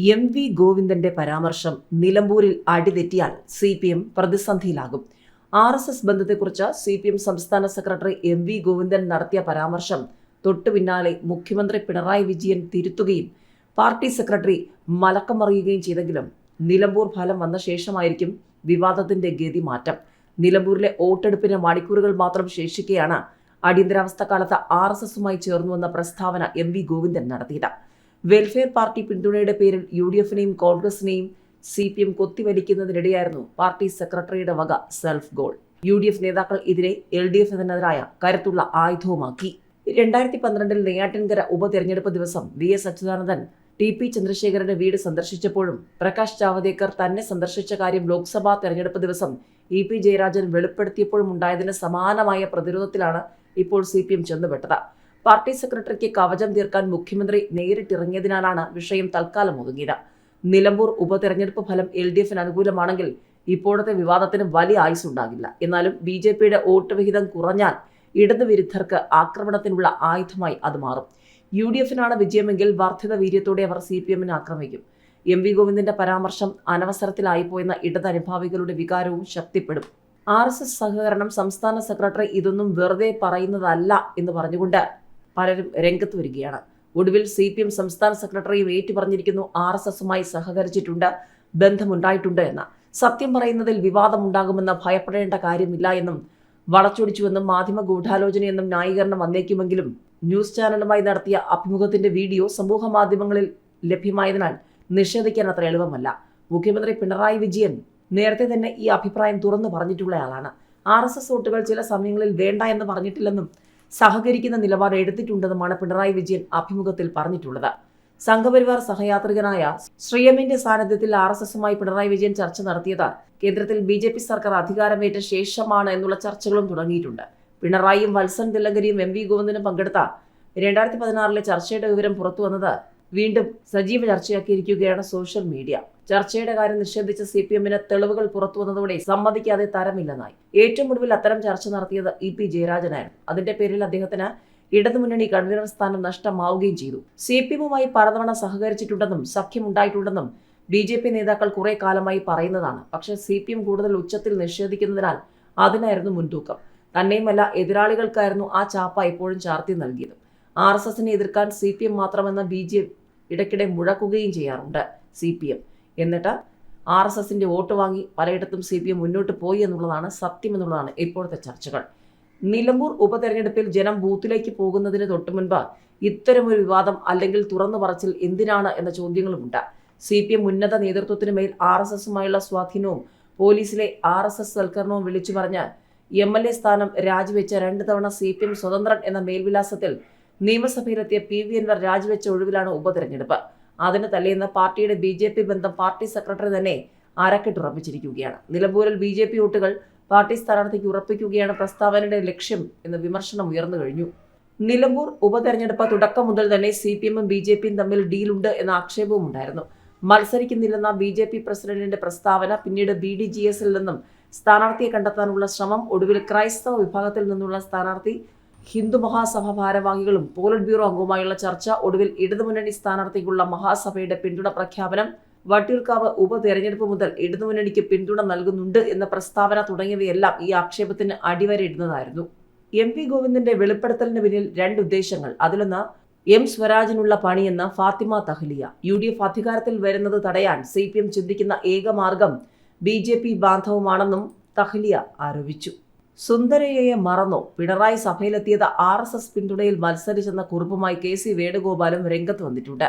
MV. ഗോവിന്ദന്റെ പരാമർശം നിലമ്പൂരിൽ അടിതെറ്റിയാൽ CPM പ്രതിസന്ധിയിലാകും. RSS ബന്ധത്തെക്കുറിച്ച് CPM സംസ്ഥാന സെക്രട്ടറി എം.വി. ഗോവിന്ദൻ നടത്തിയ പരാമർശം തൊട്ടു പിന്നാലെ മുഖ്യമന്ത്രി പിണറായി വിജയൻ തിരുത്തുകയും പാർട്ടി സെക്രട്ടറി മലക്കം മറിയുകയും ചെയ്തെങ്കിലും നിലമ്പൂർ ഫലം വന്ന ശേഷമായിരിക്കും വിവാദത്തിന്റെ ഗതി മാറ്റം. നിലമ്പൂരിലെ വോട്ടെടുപ്പിന് മണിക്കൂറുകൾ മാത്രം ശേഷിക്കെയാണ് അടിയന്തരാവസ്ഥ കാലത്ത് RSSുമായി ചേർന്നുവെന്ന പ്രസ്താവന എം.വി. ഗോവിന്ദൻ നടത്തിയത്. വെൽഫെയർ പാർട്ടി പിന്തുണയുടെ പേരിൽ UDFനെയും കോൺഗ്രസിനെയും CPM കൊത്തിവലിക്കുന്നതിനിടെയായിരുന്നു പാർട്ടി സെക്രട്ടറിയുടെ വക സെൽഫ് ഗോൾ. UDF നേതാക്കൾ ഇതിനെ LDF എന്നതിനെതിരായ കരുത്തുള്ള ആയുധവുമാക്കി. 2012 നെയ്യാറ്റിൻകര ഉപതെരഞ്ഞെടുപ്പ് ദിവസം VS അച്യുതാനന്ദൻ TP ചന്ദ്രശേഖരന്റെ വീട് സന്ദർശിച്ചപ്പോഴും പ്രകാശ് ജാവദേക്കർ തന്നെ സന്ദർശിച്ച കാര്യം ലോക്സഭാ തെരഞ്ഞെടുപ്പ് ദിവസം EP ജയരാജൻ വെളിപ്പെടുത്തിയപ്പോഴും ഉണ്ടായതിന് സമാനമായ പ്രതിരോധത്തിലാണ് ഇപ്പോൾ CPM ചെന്നുപെട്ടത്. പാർട്ടി സെക്രട്ടറിക്ക് കവചം തീർക്കാൻ മുഖ്യമന്ത്രി നേരിട്ടിറങ്ങിയതിനാലാണ് വിഷയം തൽക്കാലം ഒതുങ്ങിയത്. നിലമ്പൂർ ഉപതെരഞ്ഞെടുപ്പ് ഫലം LDFന് അനുകൂലമാണെങ്കിൽ ഇപ്പോഴത്തെ വിവാദത്തിന് വലിയ ആയുസ്സുണ്ടാകില്ല. എന്നാലും BJPയുടെ വോട്ട് വിഹിതം കുറഞ്ഞാൽ ഇടതുവിരുദ്ധർക്ക് ആക്രമണത്തിനുള്ള ആയുധമായി അത് മാറും. UDFനാണ് വിജയമെങ്കിൽ വർദ്ധിത വീര്യത്തോടെ അവർ CPMനെ ആക്രമിക്കും. എം.വി. ഗോവിന്ദന്റെ പരാമർശം അനവസരത്തിലായിപ്പോയെന്ന ഇടത് അനുഭാവികളുടെ വികാരവും ശക്തിപ്പെടും. RSS സഹകരണം സംസ്ഥാന സെക്രട്ടറി ഇതൊന്നും വെറുതെ പറയുന്നതല്ല എന്ന് പറഞ്ഞുകൊണ്ട് പലരും രംഗത്ത് വരികയാണ്. ഒടുവിൽ CPM സംസ്ഥാന സെക്രട്ടറിയും ഏറ്റുപറഞ്ഞിരിക്കുന്നു RSSുമായി സഹകരിച്ചിട്ടുണ്ട്, ബന്ധമുണ്ടായിട്ടുണ്ട് എന്ന്. സത്യം പറയുന്നതിൽ വിവാദമുണ്ടാകുമെന്ന് ഭയപ്പെടേണ്ട കാര്യമില്ല എന്നും വളച്ചൊടിച്ചുവെന്നും മാധ്യമ ഗൂഢാലോചനയെന്നും ന്യായീകരണം വന്നേക്കുമെങ്കിലും ന്യൂസ് ചാനലുമായി നടത്തിയ അഭിമുഖത്തിന്റെ വീഡിയോ സമൂഹ മാധ്യമങ്ങളിൽ ലഭ്യമായതിനാൽ നിഷേധിക്കാൻ അത്ര എളുപ്പമല്ല. മുഖ്യമന്ത്രി പിണറായി വിജയൻ നേരത്തെ തന്നെ ഈ അഭിപ്രായം തുറന്നു പറഞ്ഞിട്ടുള്ളയാളാണ്. RSS വോട്ടുകൾ ചില സമയങ്ങളിൽ വേണ്ട എന്ന് പറഞ്ഞിട്ടില്ലെന്നും സഹകരിക്കുന്ന നിലപാട് എടുത്തിട്ടുണ്ടെന്നുമാണ് പിണറായി വിജയൻ അഭിമുഖത്തിൽ പറഞ്ഞിട്ടുള്ളത്. സംഘപരിവാർ സഹയാത്രികനായ ശ്രീഎമ്മിന്റെ സാന്നിധ്യത്തിൽ RSSുമായി പിണറായി വിജയൻ ചർച്ച നടത്തിയത് കേന്ദ്രത്തിൽ BJP സർക്കാർ അധികാരമേറ്റ ശേഷമാണ് എന്നുള്ള ചർച്ചകളും തുടങ്ങിയിട്ടുണ്ട്. പിണറായിയും വത്സൻ തില്ലങ്കരിയും എം.വി. ഗോവിന്ദനും പങ്കെടുത്ത 2016 ചർച്ചയുടെ വിവരം പുറത്തുവന്നത് വീണ്ടും സജീവ ചർച്ചയാക്കിയിരിക്കുകയാണ് സോഷ്യൽ മീഡിയ. ചർച്ചയുടെ കാര്യം നിഷേധിച്ച CPMന് തെളിവുകൾ പുറത്തുവന്നതോടെ സമ്മതിക്കാതെ തരമില്ലെന്നായി. ഏറ്റവും ഒടുവിൽ അത്തരം ചർച്ച നടത്തിയത് EP ജയരാജനായിരുന്നു. അതിന്റെ പേരിൽ അദ്ദേഹത്തിന് ഇടതുമുന്നണി കൺവീനർ സ്ഥാനം നഷ്ടമാവുകയും ചെയ്തു. CPMുമായി പലതവണ സഹകരിച്ചിട്ടുണ്ടെന്നും സഖ്യമുണ്ടായിട്ടുണ്ടെന്നും BJP നേതാക്കൾ കുറെ കാലമായി പറയുന്നതാണ്. പക്ഷേ CPM കൂടുതൽ ഉച്ചത്തിൽ നിഷേധിക്കുന്നതിനാൽ അതിനായിരുന്നു മുൻതൂക്കം. തന്നെയുമല്ല, എതിരാളികൾക്കായിരുന്നു ആ ചാപ്പ എപ്പോഴും ചാർത്തി നൽകിയത്. RSSനെ എതിർക്കാൻ CPM മാത്രമെന്ന BJP ഇടയ്ക്കിടെ മുഴക്കുകയും ചെയ്യാറുണ്ട് CPM. എന്നിട്ട് RSSന്റെ വോട്ട് വാങ്ങി പലയിടത്തും CPM മുന്നോട്ട് പോയി എന്നുള്ളതാണ് സത്യമെന്നുള്ളതാണ് ഇപ്പോഴത്തെ ചർച്ചകൾ. നിലമ്പൂർ ഉപതെരഞ്ഞെടുപ്പിൽ ജനം ബൂത്തിലേക്ക് പോകുന്നതിന് തൊട്ടുമുൻപ് ഇത്തരമൊരു വിവാദം അല്ലെങ്കിൽ തുറന്നു പറച്ചിൽ എന്തിനാണ് എന്ന ചോദ്യങ്ങളുമുണ്ട്. CPM ഉന്നത നേതൃത്വത്തിനു മേൽ RSSുമായുള്ള സ്വാധീനവും പോലീസിലെ RSS വൽക്കരണവും വിളിച്ചു പറഞ്ഞ് MLA സ്ഥാനം രാജിവെച്ച 2 തവണ CPM സ്വതന്ത്രൻ എന്ന മേൽവിലാസത്തിൽ നിയമസഭയിലെത്തിയ PV അൻവർ രാജിവെച്ച ഒഴിവിലാണ് ഉപതെരഞ്ഞെടുപ്പ്. അതിന് തലേന്ന് പാർട്ടിയുടെ BJP ബന്ധം പാർട്ടി സെക്രട്ടറി തന്നെ അരക്കിട്ടുറപ്പിച്ചിരിക്കുകയാണ്. നിലമ്പൂരിൽ BJP വോട്ടുകൾ പാർട്ടി സ്ഥാനാർത്ഥിക്ക് ഉറപ്പിക്കുകയാണ് പ്രസ്താവനയുടെ ലക്ഷ്യം എന്ന വിമർശനം ഉയർന്നു കഴിഞ്ഞു. നിലമ്പൂർ ഉപതെരഞ്ഞെടുപ്പ് തുടക്കം മുതൽ തന്നെ CPMും BJPയും തമ്മിൽ ഡീലുണ്ട് എന്ന ആക്ഷേപവും ഉണ്ടായിരുന്നു. മത്സരിക്കുന്നില്ലെന്ന BJP പ്രസിഡന്റിന്റെ പ്രസ്താവന, പിന്നീട് BDGSൽ നിന്നും സ്ഥാനാർത്ഥിയെ കണ്ടെത്താനുള്ള ശ്രമം, ഒടുവിൽ ക്രൈസ്തവ വിഭാഗത്തിൽ നിന്നുള്ള സ്ഥാനാർത്ഥി, ഹിന്ദു മഹാസഭ ഭാരവാഹികളും പോളിറ്റ് ബ്യൂറോ അംഗവുമായുള്ള ചർച്ച, ഒടുവിൽ ഇടതുമുന്നണി സ്ഥാനാർത്ഥിക്കുള്ള മഹാസഭയുടെ പിന്തുണ പ്രഖ്യാപനം, വട്ടിയൂർക്കാവ് ഉപതെരഞ്ഞെടുപ്പ് മുതൽ ഇടതുമുന്നണിക്ക് പിന്തുണ നൽകുന്നുണ്ട് എന്ന പ്രസ്താവന തുടങ്ങിയവയെല്ലാം ഈ ആക്ഷേപത്തിന് അടിവരയിടുന്നതായിരുന്നു. എം.വി. ഗോവിന്ദന്റെ വെളിപ്പെടുത്തലിന് പിന്നിൽ 2 ഉദ്ദേശങ്ങൾ. അതിലൊന്ന് M സ്വരാജിനുള്ള പണിയെന്ന ഫാത്തിമ തഹ്ലിയ. UDF അധികാരത്തിൽ വരുന്നത് തടയാൻ CPM ചിന്തിക്കുന്ന ഏക മാർഗം BJP ബാന്ധവമാണെന്നും തഹ്ലിയ ആരോപിച്ചു. സുന്ദരയെ മറന്നോ? പിണറായി സഭയിലെത്തിയത് RSS പിന്തുണയിൽ മത്സരിച്ചെന്ന കുറിപ്പുമായി KC വേണുഗോപാലും രംഗത്ത് വന്നിട്ടുണ്ട്.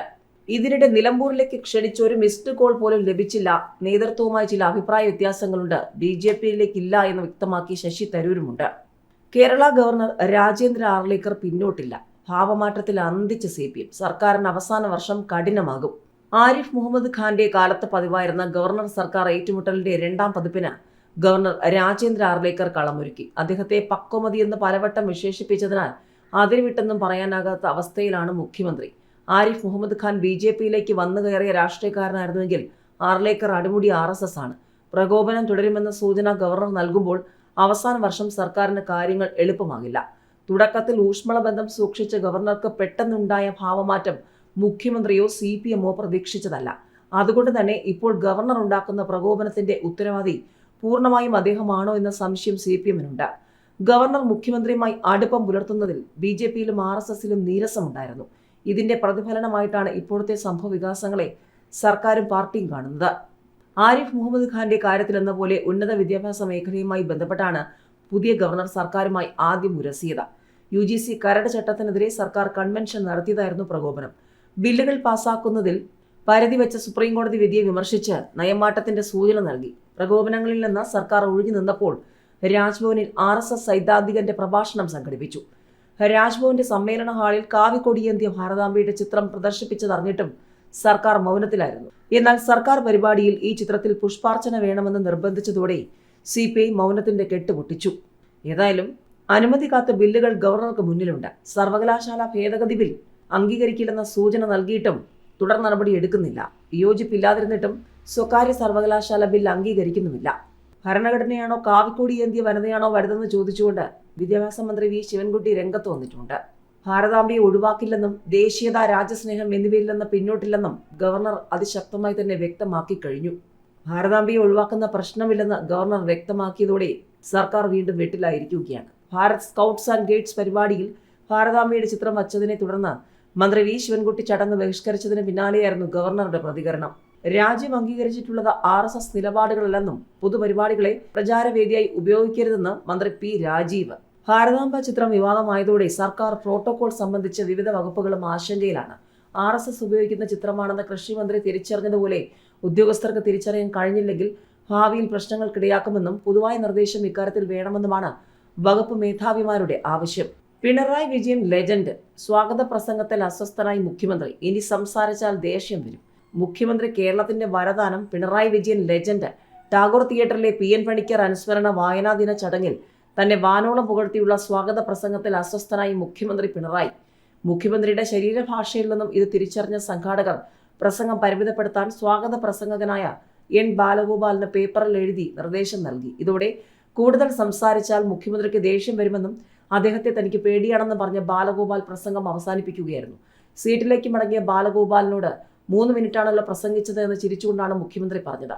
ഇതിനിടെ നിലമ്പൂരിലേക്ക് ക്ഷണിച്ച ഒരു മിസ്ഡ് കോൾ പോലും ലഭിച്ചില്ല, നേതൃത്വവുമായി ചില അഭിപ്രായ വ്യത്യാസങ്ങളുണ്ട്, BJPയിലേക്കില്ല എന്ന് വ്യക്തമാക്കി ശശി തരൂരുമുണ്ട്. കേരള ഗവർണർ രാജേന്ദ്ര ആർലേക്കർ പിന്നോട്ടില്ല, ഭാവമാറ്റത്തിൽ അന്തിച്ച CPM. സർക്കാരിന് അവസാന വർഷം കഠിനമാകും. ആരിഫ് മുഹമ്മദ് ഖാന്റെ കാലത്ത് പതിവായിരുന്ന ഗവർണർ സർക്കാർ ഏറ്റുമുട്ടലിന്റെ 2ാം പതിപ്പിന് ഗവർണർ രാജേന്ദ്ര ആർലേക്കർ കളമൊരുക്കി. അദ്ദേഹത്തെ പക്വമതിയെന്ന് പലവട്ടം വിശേഷിപ്പിച്ചതിനാൽ അതിരുവിട്ടെന്നും പറയാനാകാത്ത അവസ്ഥയിലാണ് മുഖ്യമന്ത്രി. ആരിഫ് മുഹമ്മദ് ഖാൻ BJPയിലേക്ക് വന്നു കയറിയ രാഷ്ട്രീയക്കാരനായിരുന്നുവെങ്കിൽ ആർലേക്കർ അടിമുടി RSS ആണ്. പ്രകോപനം തുടരുമെന്ന സൂചന ഗവർണർ നൽകുമ്പോൾ അവസാന വർഷം സർക്കാരിന് കാര്യങ്ങൾ എളുപ്പമാകില്ല. തുടക്കത്തിൽ ഊഷ്മള ബന്ധം സൂക്ഷിച്ച ഗവർണർക്ക് പെട്ടെന്നുണ്ടായ ഭാവമാറ്റം മുഖ്യമന്ത്രിയോ CPMോ പ്രതീക്ഷിച്ചതല്ല. അതുകൊണ്ട് തന്നെ ഇപ്പോൾ ഗവർണർ ഉണ്ടാക്കുന്ന പ്രകോപനത്തിന്റെ ഉത്തരവാദി പൂർണ്ണമായും അദ്ദേഹമാണോ എന്ന സംശയം CPM-നുണ്ട്. ഗവർണർ മുഖ്യമന്ത്രിയുമായി അടുപ്പം പുലർത്തുന്നതിൽ BJP-യിലും RSS-ലും നീരസമുണ്ടായിരുന്നു. ഇതിന്റെ പ്രതിഫലനമായിട്ടാണ് ഇപ്പോഴത്തെ സംഭവ വികാസങ്ങളെ സർക്കാരും പാർട്ടിയും കാണുന്നത്. ആരിഫ് മുഹമ്മദ് ഖാന്റെ കാര്യത്തിലെന്ന പോലെ ഉന്നത വിദ്യാഭ്യാസ മേഖലയുമായി ബന്ധപ്പെട്ടാണ് പുതിയ ഗവർണർ സർക്കാരുമായി ആദ്യം ഉരസിയത്. UGC കരട് ചട്ടത്തിനെതിരെ സർക്കാർ കൺവെൻഷൻ നടത്തിയതായിരുന്നു പ്രകോപനം. ബില്ലുകൾ പാസാക്കുന്നതിൽ പരിധി വെച്ച സുപ്രീംകോടതി വിധിയെ വിമർശിച്ച് നയമാറ്റത്തിന്റെ സൂചന നൽകി. പ്രകോപനങ്ങളിൽ നിന്ന് സർക്കാർ ഒഴിഞ്ഞു നിന്നപ്പോൾ രാജ്ഭവനിൽ RSS സൈദ്ധാന്തികന്റെ പ്രഭാഷണം സംഘടിപ്പിച്ചു. രാജ്ഭവന്റെ സമ്മേളന ഹാളിൽ കാവിക്കൊടിയേന്തിയ ഭാരതാംബയുടെ ചിത്രം പ്രദർശിപ്പിച്ചതറിഞ്ഞിട്ടും സർക്കാർ മൗനത്തിലായിരുന്നു. എന്നാൽ സർക്കാർ പരിപാടിയിൽ ഈ ചിത്രത്തിൽ പുഷ്പാർച്ചന വേണമെന്ന് നിർബന്ധിച്ചതോടെ CPI മൗനത്തിന്റെ കെട്ടുപൊട്ടിച്ചു. ഏതായാലും അനുമതി കാത്ത ബില്ലുകൾ ഗവർണർക്ക് മുന്നിലുണ്ട്. സർവകലാശാല ഭേദഗതി ബിൽ അംഗീകരിക്കില്ലെന്ന സൂചന നൽകിയിട്ടും തുടർ നടപടി എടുക്കുന്നില്ല. യോജിപ്പില്ലാതിരുന്നിട്ടും സ്വകാര്യ സർവകലാശാല ബിൽ അംഗീകരിക്കുന്നുമില്ല. ഭരണഘടനയാണോ കാവിക്കൊടിയേന്തിയ വനിതയാണോ വലുതെന്ന് ചോദിച്ചുകൊണ്ട് വിദ്യാഭ്യാസ മന്ത്രി V. ശിവൻകുട്ടി രംഗത്ത് വന്നിട്ടുണ്ട്. ഭാരതാംബയെ ഒഴിവാക്കില്ലെന്നും ദേശീയത, രാജ്യസ്നേഹം എന്നിവയിൽ നിന്ന് പിന്നോട്ടില്ലെന്നും ഗവർണർ അതിശക്തമായി തന്നെ വ്യക്തമാക്കി കഴിഞ്ഞു. ഭാരതാംബയെ ഒഴിവാക്കുന്ന പ്രശ്നമില്ലെന്ന് ഗവർണർ വ്യക്തമാക്കിയതോടെ സർക്കാർ വീണ്ടും വെട്ടിലായിരിക്കുകയാണ്. ഭാരത് സ്കൗട്ട്സ് ആൻഡ് ഗൈഡ്സ് പരിപാടിയിൽ ഭാരതാംബയുടെ ചിത്രം വച്ചതിനെ തുടർന്ന് മന്ത്രി V. ശിവൻകുട്ടി ചടങ്ങ് ബഹിഷ്കരിച്ചതിന് പിന്നാലെയായിരുന്നു ഗവർണറുടെ പ്രതികരണം. രാജ്യം അംഗീകരിച്ചിട്ടുള്ളത് RSS നിലപാടുകളല്ലെന്നും പൊതുപരിപാടികളെ പ്രചാരവേദിയായി ഉപയോഗിക്കരുതെന്ന് മന്ത്രി P. രാജീവ്. ഭാരതാംബ ചിത്രം വിവാദമായതോടെ സർക്കാർ പ്രോട്ടോകോൾ സംബന്ധിച്ച് വിവിധ വകുപ്പുകളും ആശങ്കയിലാണ്. RSS ഉപയോഗിക്കുന്ന ചിത്രമാണെന്ന് കൃഷിമന്ത്രി തിരിച്ചറിഞ്ഞതുപോലെ ഉദ്യോഗസ്ഥർക്ക് തിരിച്ചറിയാൻ കഴിഞ്ഞില്ലെങ്കിൽ ഭാവിയിൽ പ്രശ്നങ്ങൾക്കിടയാക്കുമെന്നും പൊതുവായ നിർദ്ദേശം ഇക്കാര്യത്തിൽ വേണമെന്നുമാണ് വകുപ്പ് മേധാവിമാരുടെ ആവശ്യം. പിണറായി വിജയൻ ലെജൻഡ്. സ്വാഗത പ്രസംഗത്തിൽ അസ്വസ്ഥനായി മുഖ്യമന്ത്രി. ഇനി സംസാരിച്ചാൽ ദേഷ്യം വരും. മുഖ്യമന്ത്രി കേരളത്തിന്റെ വരദാനം പിണറായി വിജയൻ ലെജൻഡ്. ടാഗോർ തിയേറ്ററിലെ PN പണിക്കർ അനുസ്മരണ വായനാ ദിന ചടങ്ങിൽ തന്നെ വാനോളം പുകഴ്ത്തിയുള്ള സ്വാഗത പ്രസംഗത്തിൽ അസ്വസ്ഥനായി മുഖ്യമന്ത്രി പിണറായി. മുഖ്യമന്ത്രിയുടെ ശരീരഭാഷയിൽ നിന്നും ഇത് തിരിച്ചറിഞ്ഞ സംഘാടകർ പ്രസംഗം പരിമിതപ്പെടുത്താൻ സ്വാഗത പ്രസംഗകനായ N. ബാലഗോപാലിന് പേപ്പറിൽ എഴുതി നിർദ്ദേശം നൽകി. ഇതോടെ കൂടുതൽ സംസാരിച്ചാൽ മുഖ്യമന്ത്രിക്ക് ദേഷ്യം വരുമെന്നും അദ്ദേഹത്തെ തനിക്ക് പേടിയാണെന്ന് പറഞ്ഞ ബാലഗോപാൽ പ്രസംഗം അവസാനിപ്പിക്കുകയായിരുന്നു. സീറ്റിലേക്ക് മടങ്ങിയ ബാലഗോപാലിനോട് 3 മിനിറ്റാണല്ലോ പ്രസംഗിച്ചത് എന്ന് ചിരിച്ചുകൊണ്ടാണ് മുഖ്യമന്ത്രി പറഞ്ഞത്.